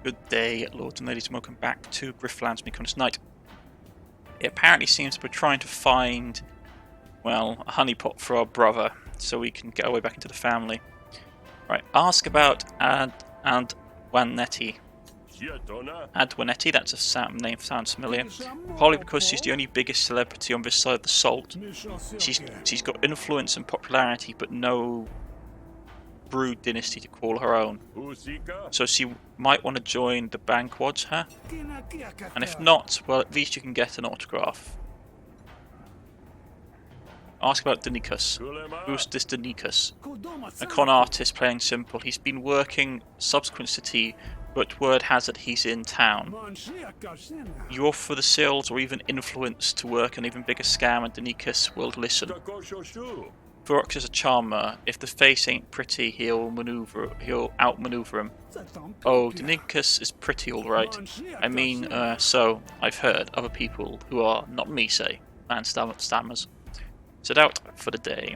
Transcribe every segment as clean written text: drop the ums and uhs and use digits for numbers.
Good day, lords and ladies, and welcome back to Griftlands, Cornish-Knight. It apparently seems we're trying to find, well, a honeypot for our brother, so we can get our way back into the family. Right, ask about Adwanetti. Adwanetti, that's a name sounds familiar. Probably because she's the only biggest celebrity on this side of the salt. She's got influence and popularity, but no brood dynasty to call her own. So she might want to join the Banquads, huh? And if not, well, at least you can get an autograph. Ask about Danikas. Who's this Danikas? A con artist, playing simple. He's been working subsequent city, but word has it he's in town. You offer the sales or even influence to work an even bigger scam, and Danikas will listen. Rook is a charmer. If the face ain't pretty, he'll outmaneuver him. Oh, Danikas is pretty, alright. I mean, so I've heard. Other people who are not me say. Man stammers. Set out for the day.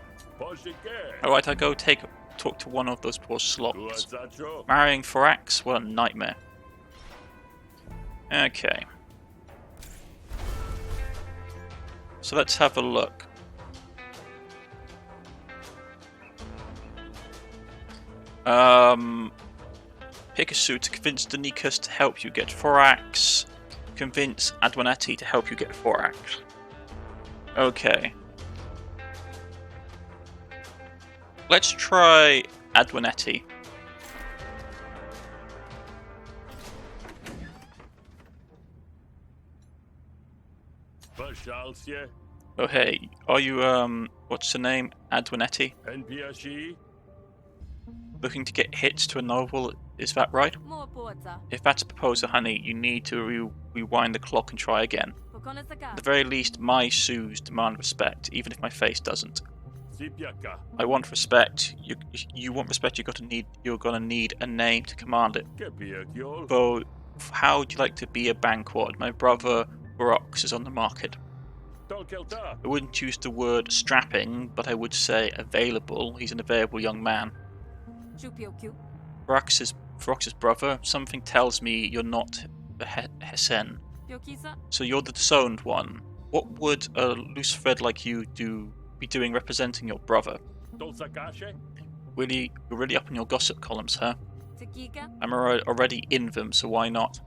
Alright, I go talk to one of those poor slots. Marrying Thorax? What a nightmare. Okay. So let's have a look. Pick a suit to convince Danikas to help you get Thorax. Convince Adwanetti to help you get Thorax. Okay. Let's try Adwanetti. Oh hey, are you what's the name? Adwanetti? Looking to get hits to a novel, is that right? If that's a proposal, honey, you need to rewind the clock and try again. At the very least, my shoes demand respect, even if my face doesn't. I want respect. You want respect. You're gonna need a name to command it. Though, how would you like to be a banquad? My brother Rook is on the market. I wouldn't use the word strapping, but I would say available. He's an available young man. Thorax's brother. Something tells me you're not the Hesen. So you're the disowned one. What would a loose thread like you be doing representing your brother? You're really up in your gossip columns, huh? I'm already in them, so why not?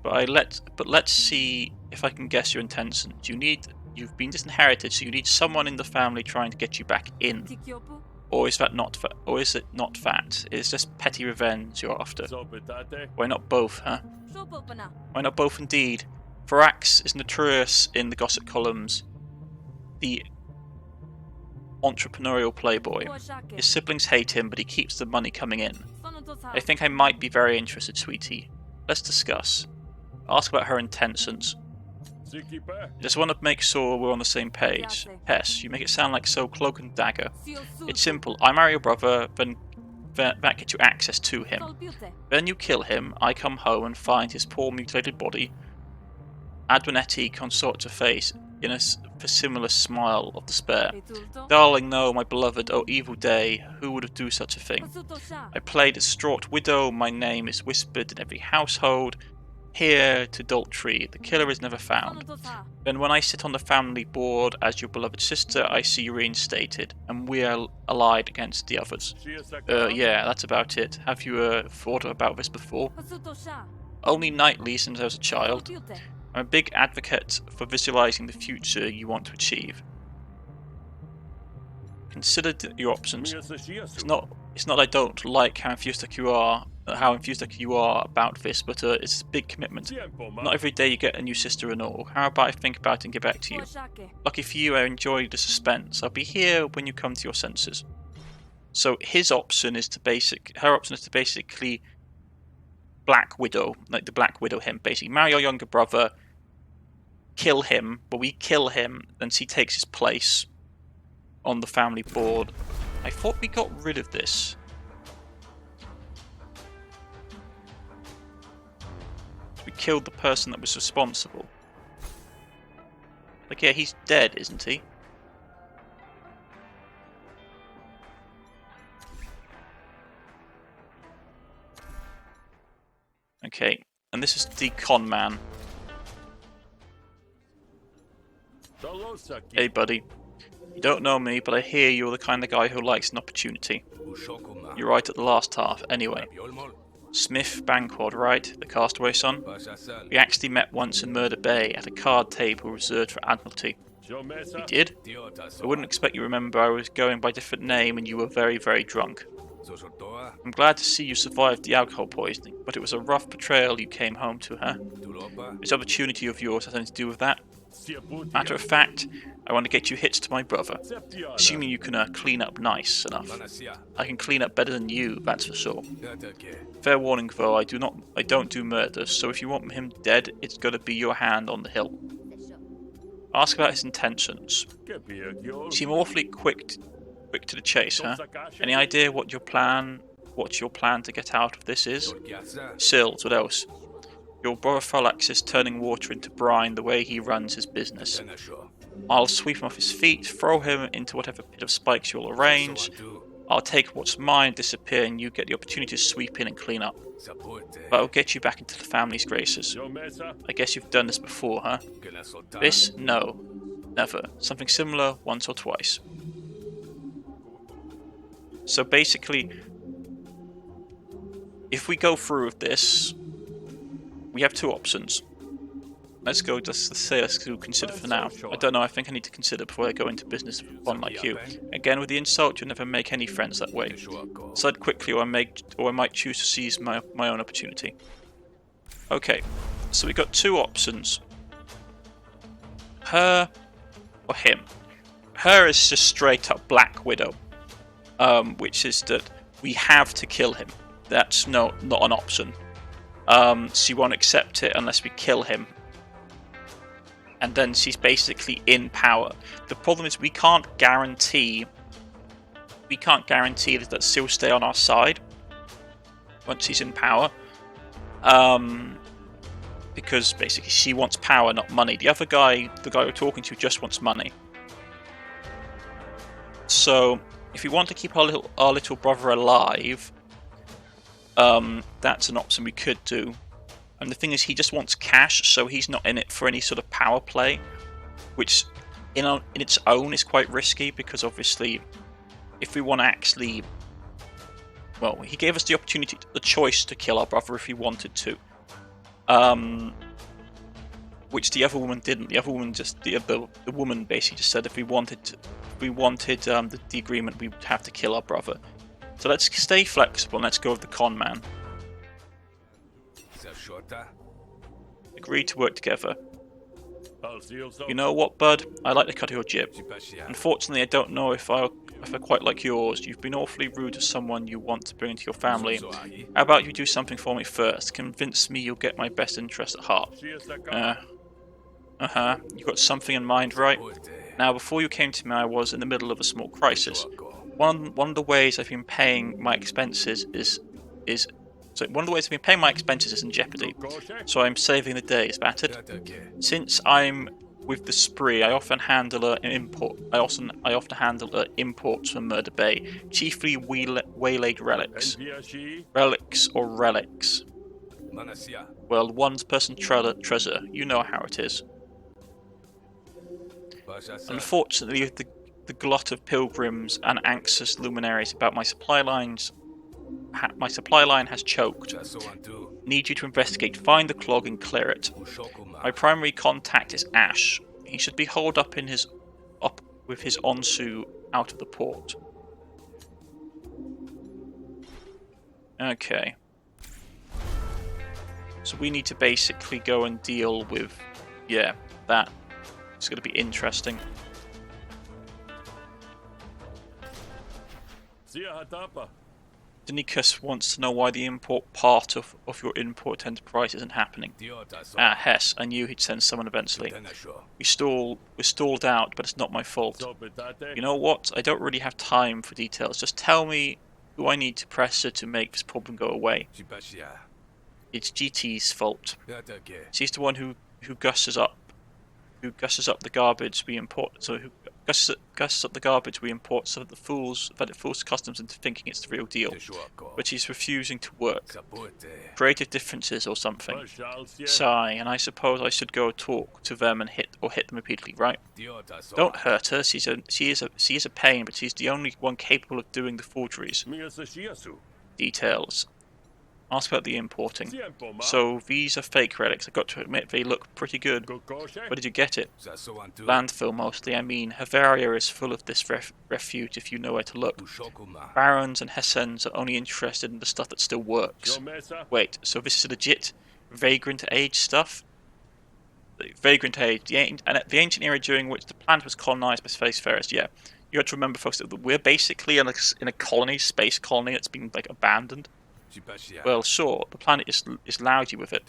But let's see if I can guess your intentions. You've been disinherited, so you need someone in the family trying to get you back in. Or is it not that? It's just petty revenge you're after. Why not both, huh? Why not both indeed? Thorax is notorious in the gossip columns. The entrepreneurial playboy. His siblings hate him, but he keeps the money coming in. I think I might be very interested, sweetie. Let's discuss. Ask about her intentions. I just want to make sure we're on the same page. Hess, you make it sound like so cloak and dagger. It's simple. I marry your brother, then that gets you access to him. Then you kill him, I come home and find his poor mutilated body. Adwanetti consorts her face in a similar smile of despair. Darling, no, my beloved, oh evil day, who would do such a thing? I play distraught widow, my name is whispered in every household. Here to adultery, the killer is never found. Then when I sit on the family board as your beloved sister, I see you reinstated, and we are allied against the others. Yeah, that's about it. Have you thought about this before? Only nightly since I was a child. I'm a big advocate for visualizing the future you want to achieve. Consider your options. It's not I don't like how enthusiastic you are about this, but it's a big commitment. Not every day you get a new sister-in-law. How about I think about it and get back to you? Lucky for you, I enjoy the suspense. I'll be here when you come to your senses. So her option is to basically Black Widow, like the Black Widow him, basically marry your younger brother, kill him, but we kill him, then she takes his place on the family board. I thought we got rid of this. We killed the person that was responsible. Like, yeah, he's dead, isn't he? Okay, and this is the con man. Hey buddy, you don't know me, but I hear you're the kind of guy who likes an opportunity. You're right at the last half, anyway. Smith Banquod, right? The castaway son? We actually met once in Murder Bay at a card table reserved for Admiralty. We did? I wouldn't expect you to remember. I was going by a different name and you were very, very drunk. I'm glad to see you survived the alcohol poisoning, but it was a rough betrayal you came home to, huh? This opportunity of yours has something to do with that? Matter of fact, I want to get you hitched to my brother. Assuming you can clean up nice enough. I can clean up better than you, that's for sure. Fair warning though, I don't do murder, so if you want him dead, it's gotta be your hand on the hill. Ask about his intentions. You seem awfully quick to the chase, huh? Any idea what your plan to get out of this is? Sills, what else? Your brother Frolax is turning water into brine the way he runs his business. I'll sweep him off his feet, throw him into whatever pit of spikes you'll arrange. I'll take what's mine, disappear, and you get the opportunity to sweep in and clean up. But I'll get you back into the family's graces. I guess you've done this before, huh? This? No. Never. Something similar once or twice. So basically, if we go through with this, we have two options. Let's go to consider for now. I don't know, I think I need to consider before I go into business with one like you. Again, with the insult, you'll never make any friends that way. Decide quickly or I might choose to seize my own opportunity. Okay, so we've got two options. Her or him. Her is just straight up Black Widow. Which is that we have to kill him. That's not an option. She won't accept it unless we kill him. And then she's basically in power. The problem is we can't guarantee that she'll stay on our side once she's in power. Because basically she wants power, not money. The other guy, the guy we're talking to, just wants money. So if we want to keep our little brother alive, that's an option we could do. And the thing is, he just wants cash, so he's not in it for any sort of power play, which in its own is quite risky, because obviously, if we want to actually... Well, he gave us the opportunity, the choice to kill our brother if he wanted to. Which the other woman didn't. The other woman just... The woman basically just said if we wanted the agreement, we would have to kill our brother. So let's stay flexible and let's go with the con man. Agree to work together. You know what, bud? I like the cut of your jib. Unfortunately, I don't know if I quite like yours. You've been awfully rude to someone you want to bring into your family. How about you do something for me first? Convince me you'll get my best interest at heart. You got something in mind, right? Now, before you came to me, I was in the middle of a small crisis. One of the ways I've been paying my expenses is in jeopardy. So I'm saving the day. Is that it? Since I'm with the spree, I often handle imports from Murder Bay, chiefly waylaid relics. Relics or relics? Well, one person's treasure. You know how it is. Unfortunately, the glut of pilgrims and anxious luminaries about my supply line has choked. Need you to investigate, find the clog and clear it. My primary contact is Ash. He should be holed up with his onsu out of the port. Okay. So we need to basically go and deal with, that. It's going to be interesting. Dinikus wants to know why the import part of your import enterprise isn't happening. Hess, I knew he'd send someone eventually. We're stalled out, but it's not my fault. You know what? I don't really have time for details. Just tell me who I need to press her to make this problem go away. It's GT's fault. She's the one who gusses up the garbage we import. So Gusses up the garbage we import so that it fools customs into thinking it's the real deal, but he's refusing to work. Creative differences or something. Sigh, and I suppose I should go talk to them and hit them repeatedly, right? Don't hurt her. She is a pain, but she's the only one capable of doing the forgeries. Details. Ask about the importing. So these are fake relics. I've got to admit they look pretty good. Where did you get it? Landfill mostly. I mean, Havaria is full of this refuge if you know where to look. Barons and Hessens are only interested in the stuff that still works. Wait, so this is legit Vagrant Age stuff? Vagrant Age, the ancient era during which the planet was colonized by spacefarers. Yeah, you have to remember, folks, that we're basically in a colony, space colony that's been like abandoned. Well, sure, the planet is lousy with it.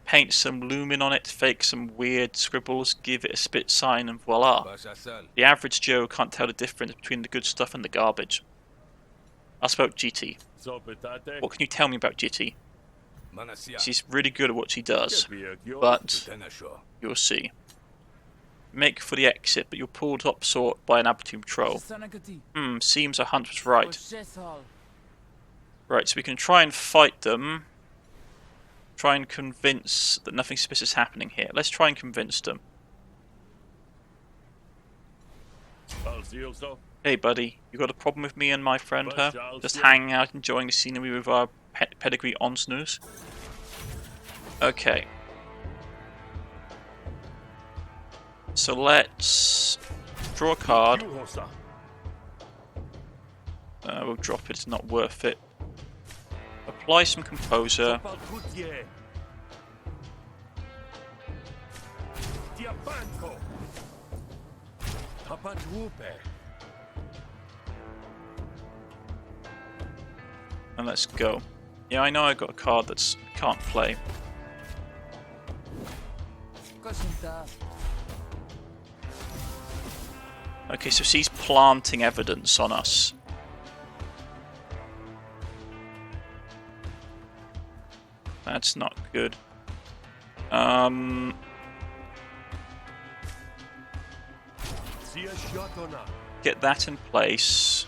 Paint some lumen on it, fake some weird scribbles, give it a spit sign, and voila. The average Joe can't tell the difference between the good stuff and the garbage. Ask about GT. What can you tell me about GT? She's really good at what she does, but you'll see. Make for the exit, but you're pulled up sort by an Abatum troll. Seems our hunch was right. Right, so we can try and fight them. Try and convince that nothing suspicious is happening here. Let's try and convince them. Hey buddy, you got a problem with me and my friend her? Just hanging out enjoying the scenery with our pedigree onsnoos? Okay. So let's draw a card. We'll drop it, it's not worth it. Apply some composer. And let's go. Yeah, I know I got a card that's can't play. Okay, so she's planting evidence on us. That's not good. Get that in place.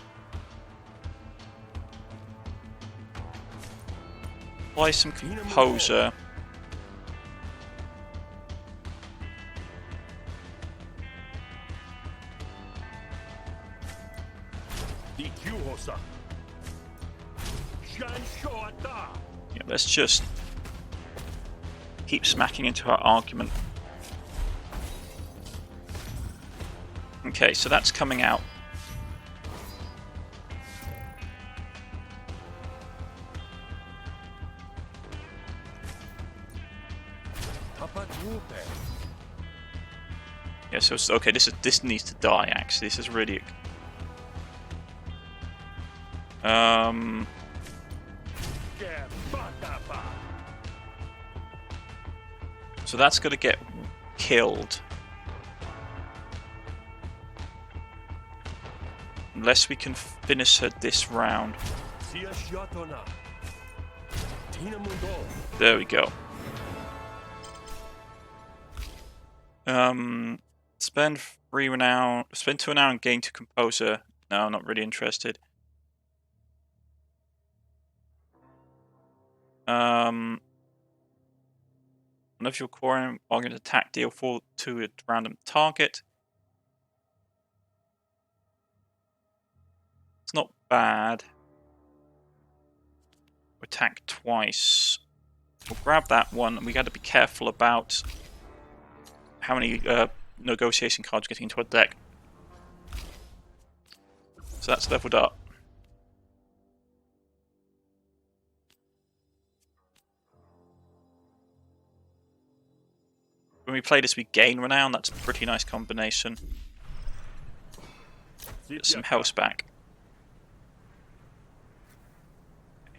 Apply some composer. Yeah, let's just keep smacking into our argument. Okay, so that's coming out. Yeah, so okay, this needs to die actually. This is really so that's gonna get killed. Unless we can finish her this round. There we go. Spend 3 renown. Spend 2 renown and gain 2 composer. No, not really interested. One of your core argument attack deal 4 to a random target. It's not bad. Attack twice. We'll grab that one. We got to be careful about how many negotiation cards getting into our deck. So that's leveled up. When we play this, we gain renown. That's a pretty nice combination. Get some health back.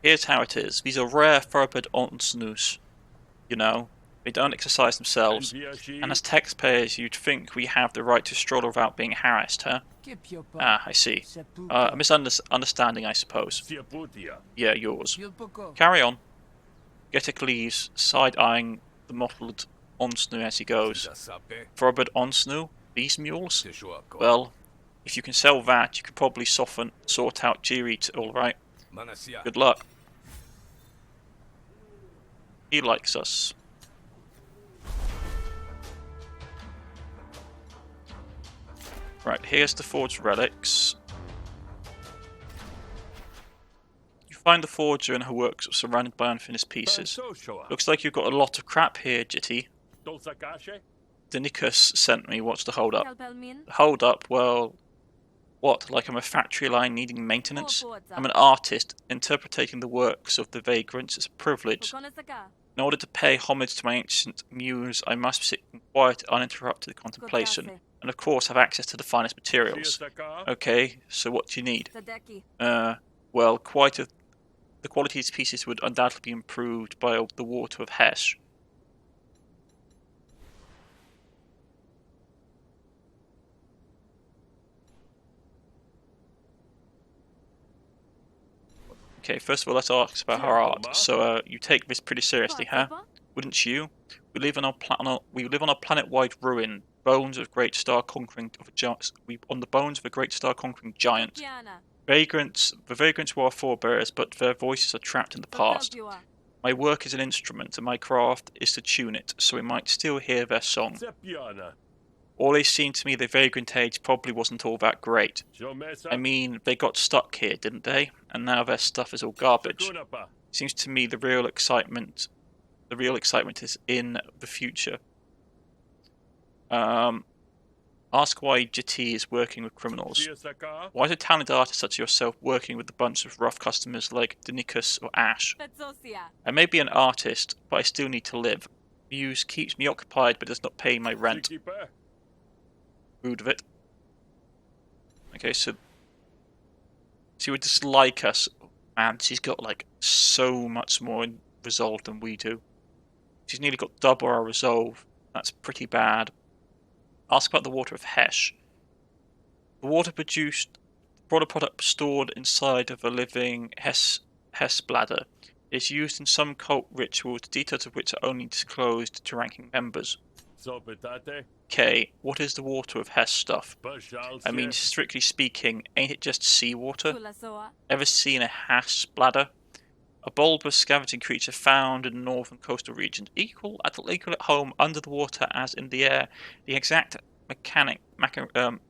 Here's how it is. These are rare thoroughbred onsnoos. You know, they don't exercise themselves. And as taxpayers, you'd think we have the right to stroll without being harassed, huh? Ah, I see. A misunderstanding, I suppose. Yeah, yours. Carry on. Getic leaves, side-eyeing the mottled onsnoo as he goes. Thoroughbred onsnoo? These mules? Well, if you can sell that, you could probably sort out Jirit, alright. Good luck. He likes us. Right, here's the forged relics. You find the forger and her works are surrounded by unfinished pieces. Looks like you've got a lot of crap here, Jitty. Danikus sent me. What's the hold up? Hold up? Well, what? Like I'm a factory line needing maintenance? I'm an artist. Interpreting the works of the vagrants is a privilege. In order to pay homage to my ancient muse, I must sit in quiet, uninterrupted contemplation, and of course have access to the finest materials. Okay, so what do you need? Well, the quality of these pieces would undoubtedly be improved by the water of Hesh. Okay, first of all, let's ask about her art. So, you take this pretty seriously, huh? Wouldn't you? We live on a planet-wide ruin, bones of great star conquering on the bones of a great star conquering giant. The vagrants were our forebears, but their voices are trapped in the past. My work is an instrument, and my craft is to tune it, so we might still hear their song. All they seemed to me the vagrant age probably wasn't all that great. I mean, they got stuck here, didn't they? And now their stuff is all garbage. Seems to me the real excitement is in the future. Ask why GT is working with criminals. Why is a talented artist such as yourself working with a bunch of rough customers like Danikus or Ash? I may be an artist, but I still need to live. Muse keeps me occupied but does not pay my rent. Rude of it. Okay, so she would dislike us. Man, she's got like so much more resolve than we do. She's nearly got double our resolve. That's pretty bad. Ask about the water of Hesh. The water product stored inside of a living Hesh bladder is used in some cult rituals, details of which are only disclosed to ranking members. Okay, what is the water of Hesh stuff? I mean, strictly speaking, ain't it just seawater? Ever seen a Hesh bladder? A bulbous scavenging creature found in the northern coastal regions, equal at home under the water as in the air. The exact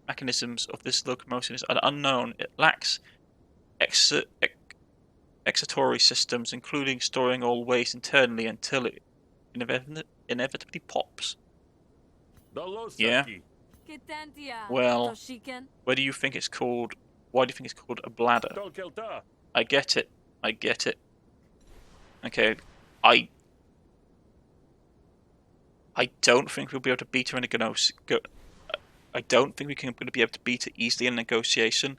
mechanisms of this locomotion are unknown. It lacks excitatory systems, including storing all waste internally until it inevitably pops. Yeah? Well, where do you think it's called? Why do you think it's called a bladder? I get it. Okay, I don't think we'll be able to beat her in a I don't think we're going to be able to beat her easily in negotiation.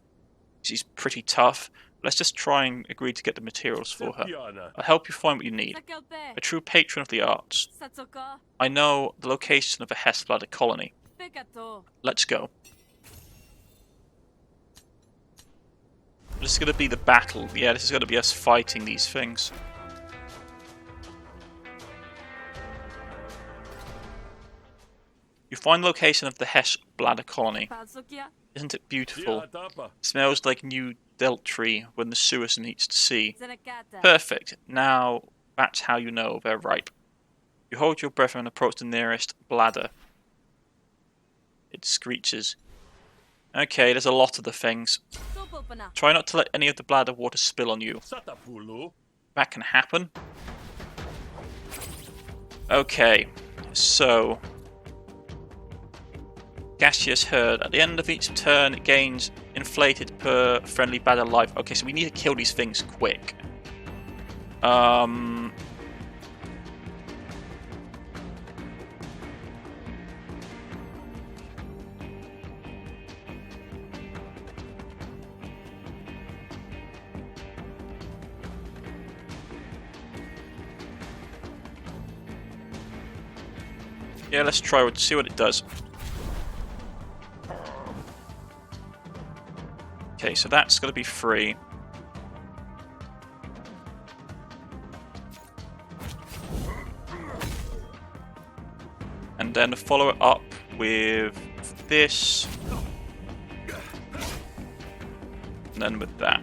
She's pretty tough. Let's just try and agree to get the materials for her. I'll help you find what you need. A true patron of the arts. I know the location of a Hesh bladder colony. Let's go. This is going to be the battle. Yeah, this is going to be us fighting these things. You find the location of the Hesh bladder colony. Isn't it beautiful? Smells like new Deltry when the sewers meets the sea. Perfect. Now, that's how you know they're ripe. You hold your breath and approach the nearest bladder. It screeches. Okay, there's a lot of the things. Try not to let any of the bladder water spill on you. That can happen. Okay, so gaseous herd. At the end of each turn, it gains inflated per friendly bladder life. Okay, so we need to kill these things quick. Yeah, let's try it, see what it does. Okay, so that's going to be free. And then follow it up with with this. And then with that.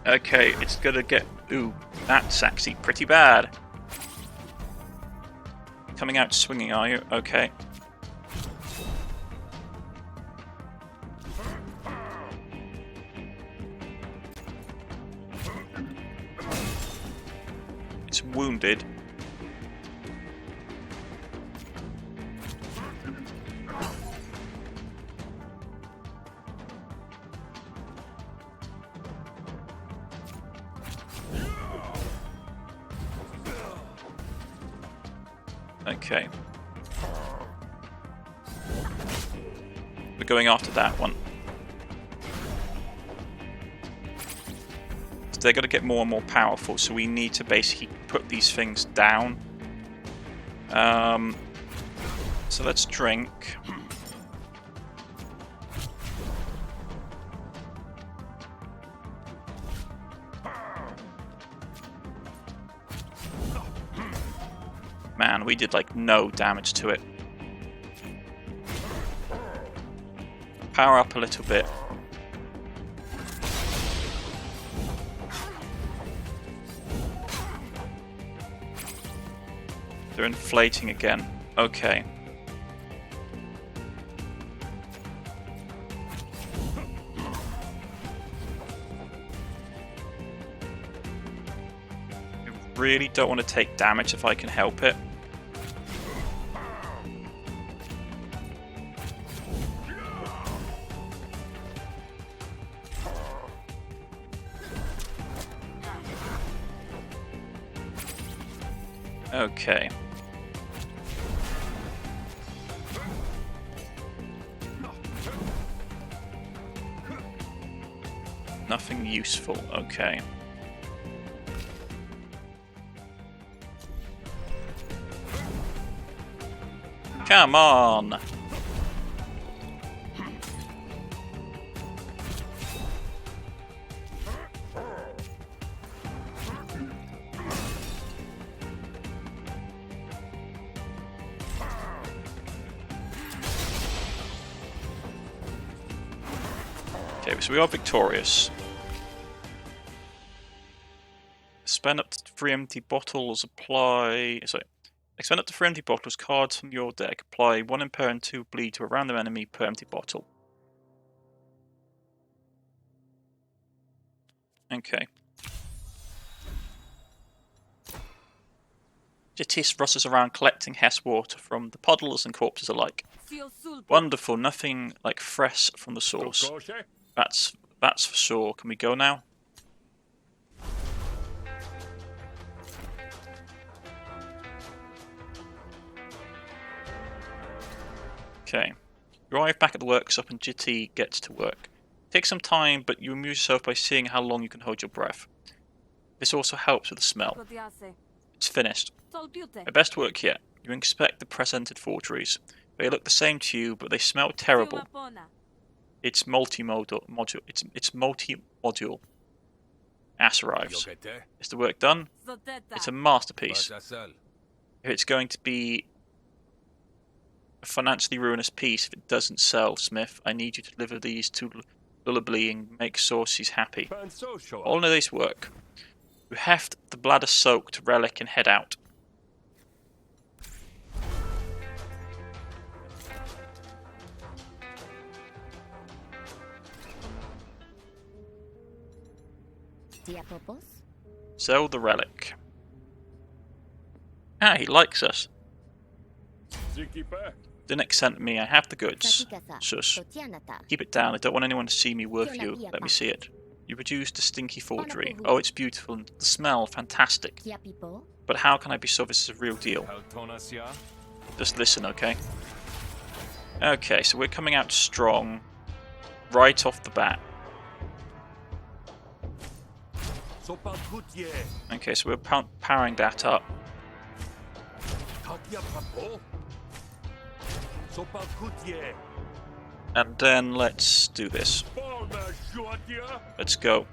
Okay, it's gonna get... Ooh, that's actually pretty bad. Coming out swinging, are you? Okay. It's wounded. Okay. We're going after that one. So they're going to get more and more powerful, so we need to basically put these things down. So let's drink. Man, we did like no damage to it. Power up a little bit. They're inflating again. Okay. I really don't want to take damage if I can help it. Okay. Nothing useful. Okay. Come on! Okay, so we are victorious. Spend up to 3 empty bottles, apply... Sorry. Expend up to 3 empty bottles, cards from your deck. Apply 1 impair and 2 bleed to a random enemy per empty bottle. Okay. Jatis rushes around collecting Hess water from the puddles and corpses alike. Wonderful, nothing like fresh from the source. That's for sure. Can we go now? Okay. You arrive back at the workshop and Jitty gets to work. Take some time, but you amuse yourself by seeing how long you can hold your breath. This also helps with the smell. It's finished. My best work yet. You inspect the presented forgeries. They look the same to you, but they smell terrible. It's multi-module. It's multi-module. Ass arrives. Is the work done? It's a masterpiece. If it's going to be a financially ruinous piece if it doesn't sell, Smith, I need you to deliver these to Lullably and make Saucy's happy. All of this work. We heft the bladder-soaked relic and head out. Sell the relic. Ah, he likes us. Dinnick sent me. I have the goods. Shush. Keep it down. I don't want anyone to see me work you. Let me see it. You produced a stinky forgery. Oh, it's beautiful and the smell, fantastic. But how can I be sure this is a real deal? Just listen, okay? Okay, so we're coming out strong right off the bat. Okay, so we're powering that up. And then let's do this. Let's go.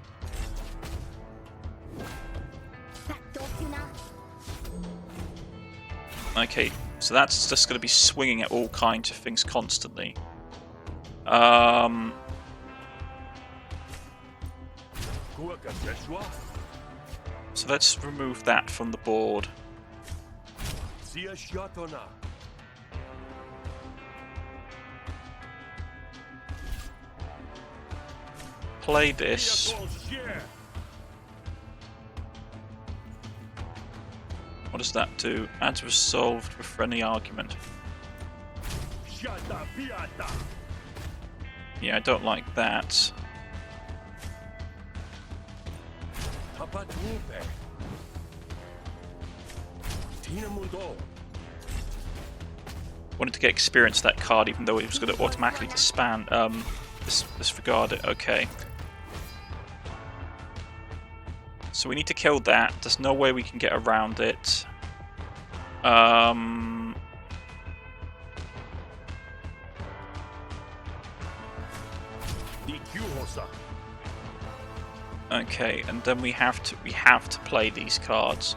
Okay, so that's just going to be swinging at all kinds of things constantly. So let's remove that from the board. Play this. What does that do? Adds resolved for friendly argument. Yeah, I don't like that. Wanted to get experience that card, even though it was going to automatically disregard it. Okay. So we need to kill that. There's no way we can get around it. Okay, and then we have to play these cards.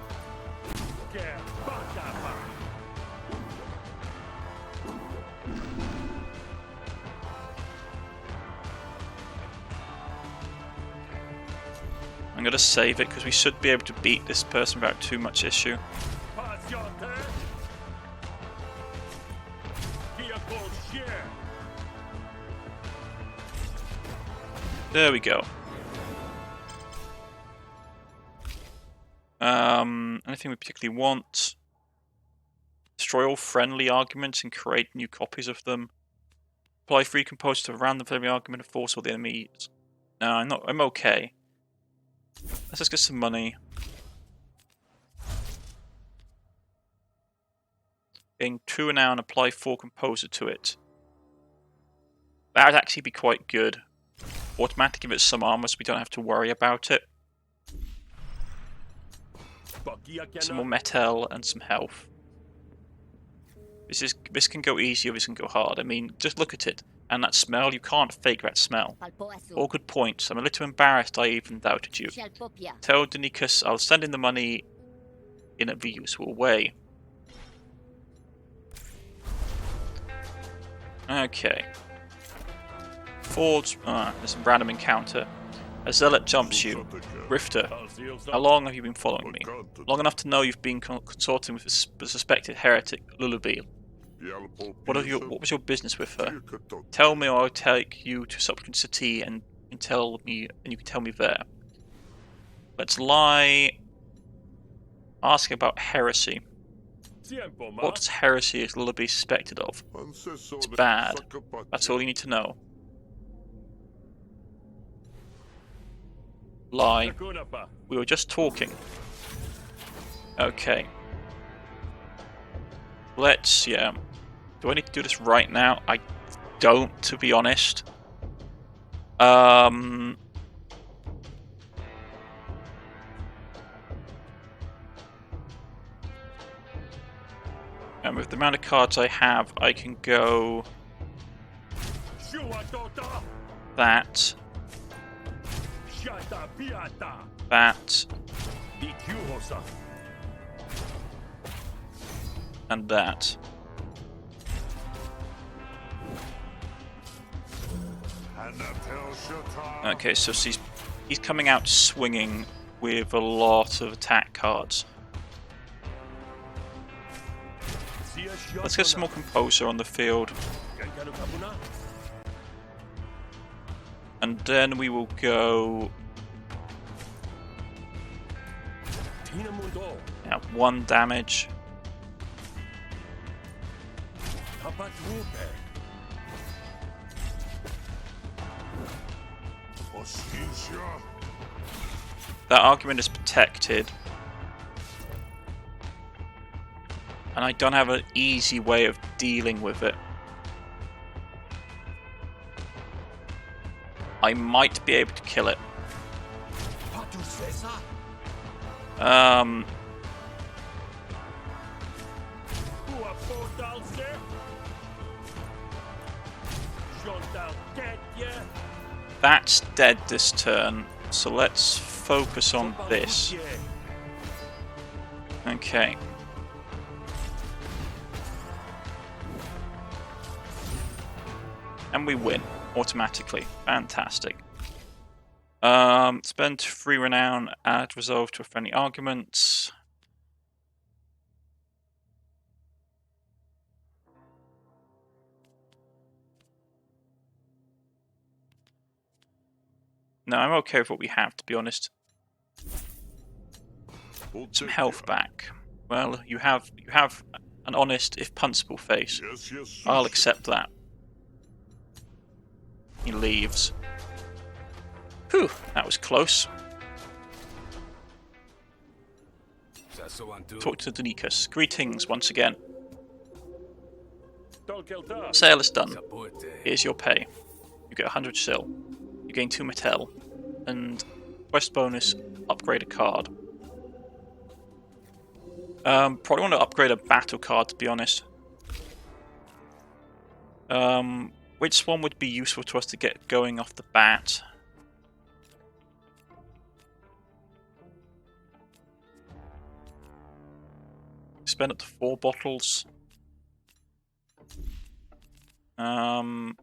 I'm going to save it because we should be able to beat this person without too much issue. There we go. Anything we particularly want? Destroy all friendly arguments and create new copies of them. Apply free composers to a random friendly argument and force all the enemies. No, I'm okay. Let's just get some money. Gain 2 now and apply 4 composer to it. That would actually be quite good. Automatically give it some armor so we don't have to worry about it. Some more metal and some health. This can go easy or this can go hard. I mean, just look at it. And that smell, you can't fake that smell. All good points. I'm a little embarrassed I even doubted you. Tell Denikus I'll send in the money in a useful way. Okay. Forge. There's some random encounter. A zealot jumps you. Rifter, how long have you been following me? Long enough to know you've been consorting with the suspected heretic, Lulubil. What was your business with her? Tell me or I'll take you to Supplicant City and you can tell me there. Let's lie. Ask about heresy. What does heresy is Lulubil suspected of? It's bad. That's all you need to know. Lie. We were just talking. Okay. Let's, yeah. Do I need to do this right now? I don't, to be honest. And with the amount of cards I have, I can go that, and that. Okay, so he's coming out swinging with a lot of attack cards. Let's get some more composer on the field. And then we will go... Yeah, 1 damage. That argument is protected. And I don't have an easy way of dealing with it. I might be able to kill it. That's dead this turn, so let's focus on this. Okay. And we win automatically. Fantastic. Spend 3 renown, add resolve to a friendly argument. No, I'm okay with what we have, to be honest. Some health back. Well, you have an honest, if punchable face. Yes, I'll accept that. He leaves. Whew, that was close. Talk to Donikas. Greetings once again. Sale is done. Here's your pay. You get 100 sil. You gain 2 metal. And quest bonus, upgrade a card. Probably want to upgrade a battle card, to be honest. Which one would be useful to us to get going off the bat? Spend up to 4 bottles. If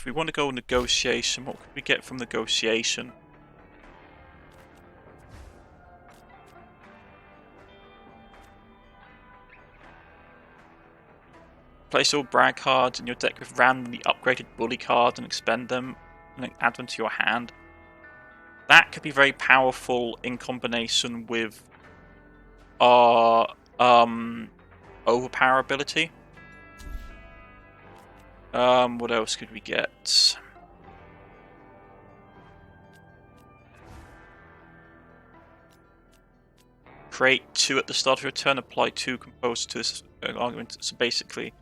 we want to go negotiation, what could we get from negotiation? Place all brag cards in your deck with randomly upgraded bully cards and expend them and then add them to your hand. That could be very powerful in combination with our overpower ability. What else could we get? Create 2 at the start of your turn, apply 2 composed to this argument. So basically,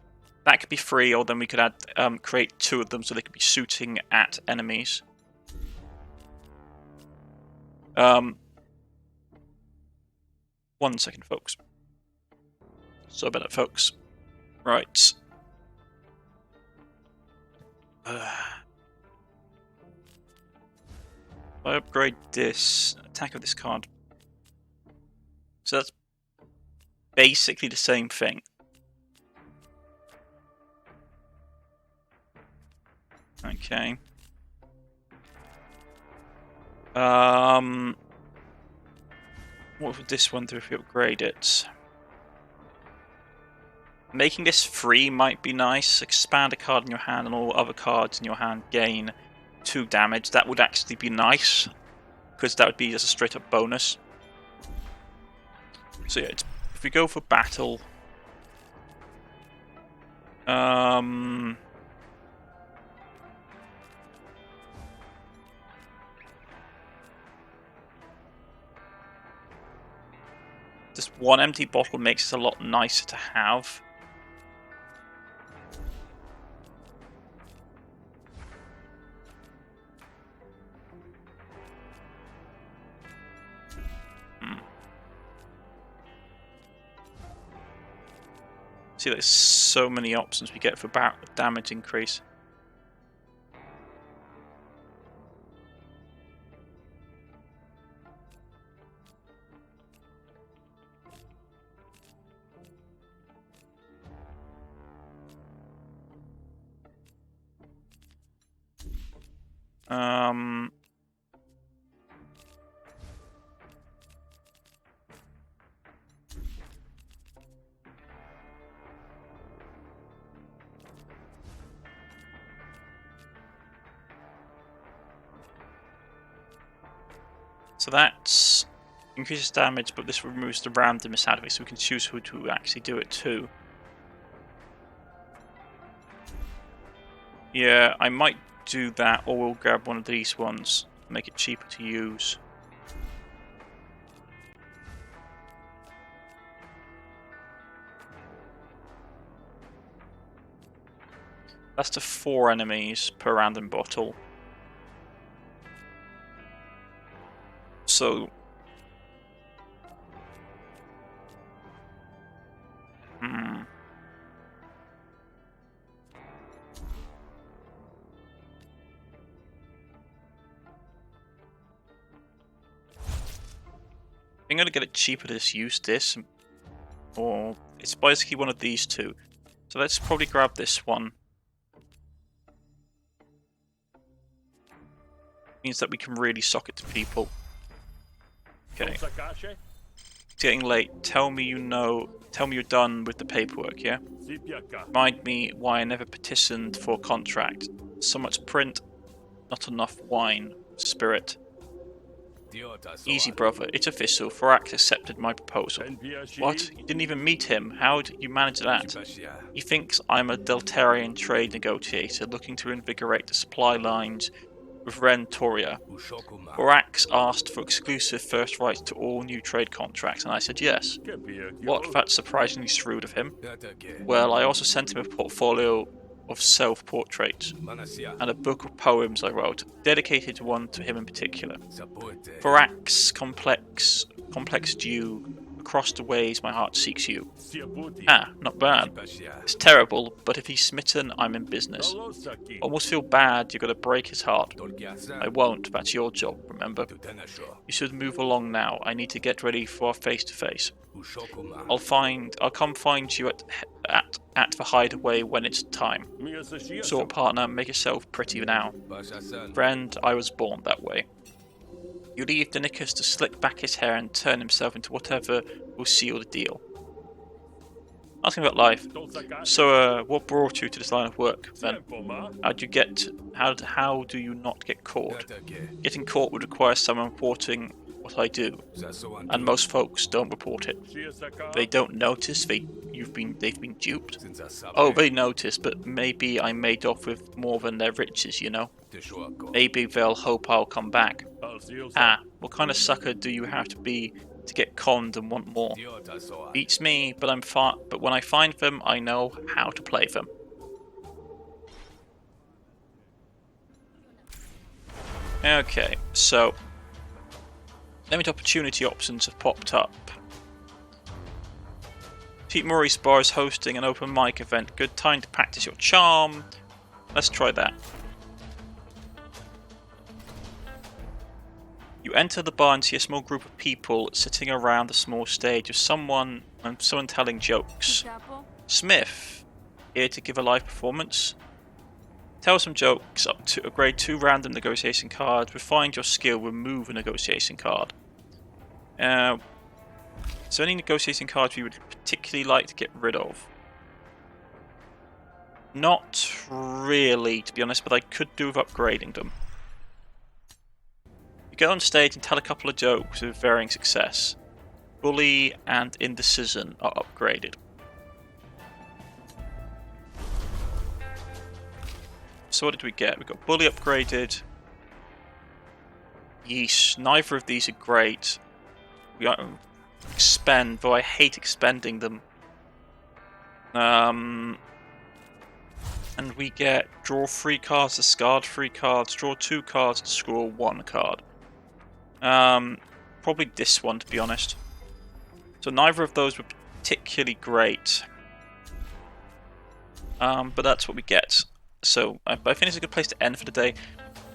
that could be free, or then we could add create 2 of them so they could be shooting at enemies. 1 second, folks. So about it, folks. Right. I upgrade this attack of this card. So that's basically the same thing. Okay. What would this one do if we upgrade it? Making this free might be nice. Expand a card in your hand and all other cards in your hand gain 2 damage. That would actually be nice, because that would be just a straight up bonus. So yeah, if we go for battle, just 1 empty bottle makes it a lot nicer to have. See, there's so many options we get for damage increase. So that increases damage, but this removes the randomness out of it, so we can choose who to actually do it to. Yeah, I might do that, or we'll grab one of these ones, make it cheaper to use. That's to 4 enemies per random bottle. So... I'm going to get it cheaper to just use this, or it's basically one of these two. So let's probably grab this one. Means that we can really sock it to people. Okay. It's getting late. Tell me you know. Tell me you're done with the paperwork, yeah? Remind me why I never petitioned for a contract. So much print, not enough wine. Spirit. Easy, brother. It's official. Thorax accepted my proposal. What? You didn't even meet him. How did you manage that? He thinks I'm a Deltarian trade negotiator looking to invigorate the supply lines with Rentoria. Thorax asked for exclusive first rights to all new trade contracts, and I said yes. What? That's surprisingly shrewd of him. Well, I also sent him a portfolio of self-portraits and a book of poems I wrote, dedicated one to him in particular. Thorax, complex Jew, across the ways my heart seeks you. Ah, not bad. It's terrible, but if he's smitten, I'm in business. Almost feel bad you're going to break his heart. I won't, that's your job, remember? You should move along now. I need to get ready for our face-to-face. I'll come find you at the hideaway when it's time. So, partner, make yourself pretty now. Friend, I was born that way. You leave Danicus to slick back his hair and turn himself into whatever will seal the deal. Asking about life. So, what brought you to this line of work, then? How do you not get caught? Getting caught would require someone reporting what I do, and most folks don't report it. They don't notice they've been duped. Oh, they notice, but maybe I made off with more than their riches, you know. Maybe they'll hope I'll come back. Ah, what kind of sucker do you have to be to get conned and want more? Beats me, but when I find them, I know how to play them. Okay, so limited opportunity options have popped up. Pete Murray's bar is hosting an open mic event. Good time to practice your charm. Let's try that. You enter the bar and see a small group of people sitting around the small stage with someone telling jokes. Smith, here to give a live performance. Tell some jokes up to upgrade 2 random negotiation cards. Refine your skill, remove a negotiation card. So any negotiation cards you would particularly like to get rid of? Not really, to be honest, but I could do with upgrading them. You get on stage and tell a couple of jokes with varying success. Bully and Indecision are upgraded. So what did we get? We got Bully upgraded. Yeesh, neither of these are great. We got Expend, though I hate expending them. And we get draw 3 cards, discard 3 cards, draw 2 cards, to score 1 card. Probably this one, to be honest. So neither of those were particularly great. But that's what we get. So I think it's a good place to end for the day.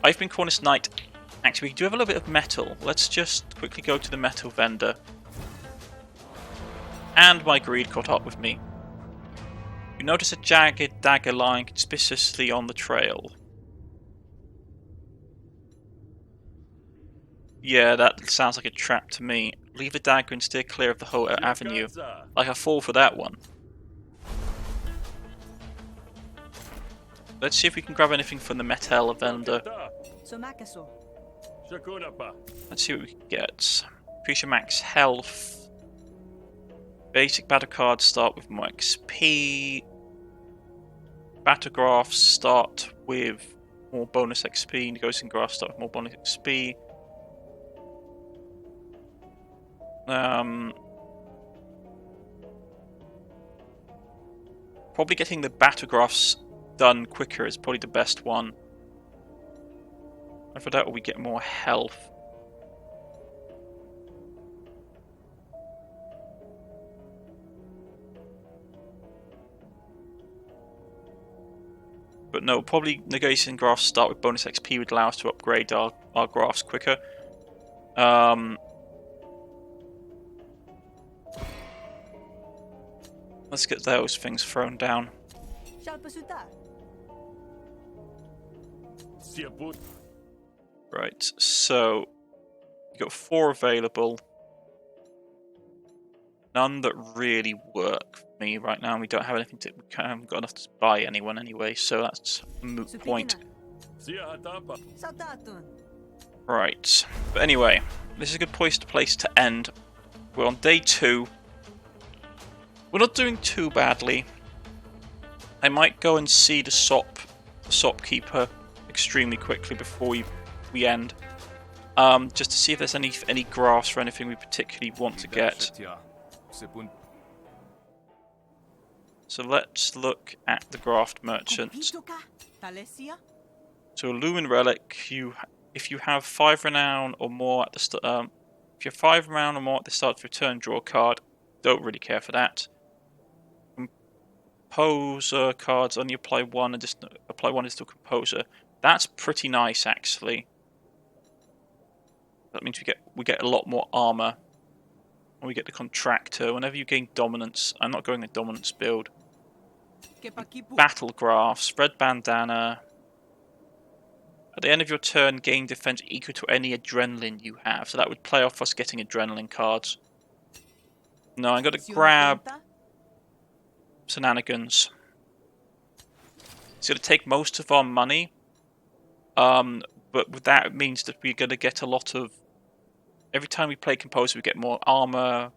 I've been Cornish-Knight. Actually, we do have a little bit of metal. Let's just quickly go to the metal vendor. And my greed caught up with me. You notice a jagged dagger lying conspicuously on the trail. Yeah, that sounds like a trap to me. Leave the dagger and steer clear of the whole avenue. Like I fall for that one. Let's see if we can grab anything from the metal vendor. Let's see what we can get. Increase your max health. Basic battle cards start with more XP. Battlegraphs start with more bonus XP. Negotiating graphs start with more bonus XP. Probably getting the battlegraphs done quicker is probably the best one. And for that we get more health. But no, probably negotiating graphs start with bonus XP would allow us to upgrade our graphs quicker. Let's get those things thrown down. Right, so you got 4 available. None that really work for me right now. We don't have anything we haven't got enough to buy anyone anyway, so that's a moot point. Right, but anyway, this is a good place to end. We're on day 2. We're not doing too badly. I might go and see the shopkeeper extremely quickly before we end, just to see if there's any graphs or anything we particularly want to get. So let's look at the graft merchant. So a Lumen Relic, if you have 5 renown or more at the start, if you have 5 renown or more at the start of your turn, draw a card. Don't really care for that. Composer cards only apply 1 and just apply 1 additional composer. That's pretty nice actually. That means we get a lot more armor. And we get the contractor. Whenever you gain dominance, I'm not going a dominance build. Battle graphs, red bandana. At the end of your turn, gain defense equal to any adrenaline you have. So that would play off us getting adrenaline cards. No, I'm going to grab Shenanigans. It's going to take most of our money. But with that, it means that we're going to get a lot of... Every time we play Composer, we get more armor.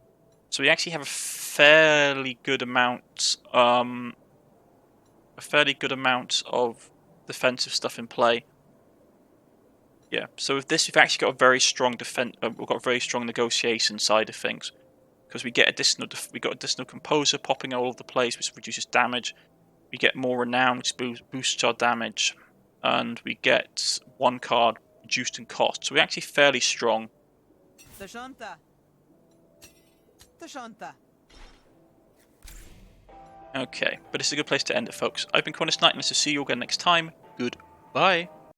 So we actually have a fairly good amount... of defensive stuff in play. Yeah, so with this, we've actually got a very strong we've got a very strong negotiation side of things, because we got additional composer popping all over the place, which reduces damage. We get more renown, which boosts our damage, and we get 1 card reduced in cost. So we're actually fairly strong. Okay, but it's a good place to end it, folks. I've been Cornish-Knight, and I'll see you again next time. Goodbye.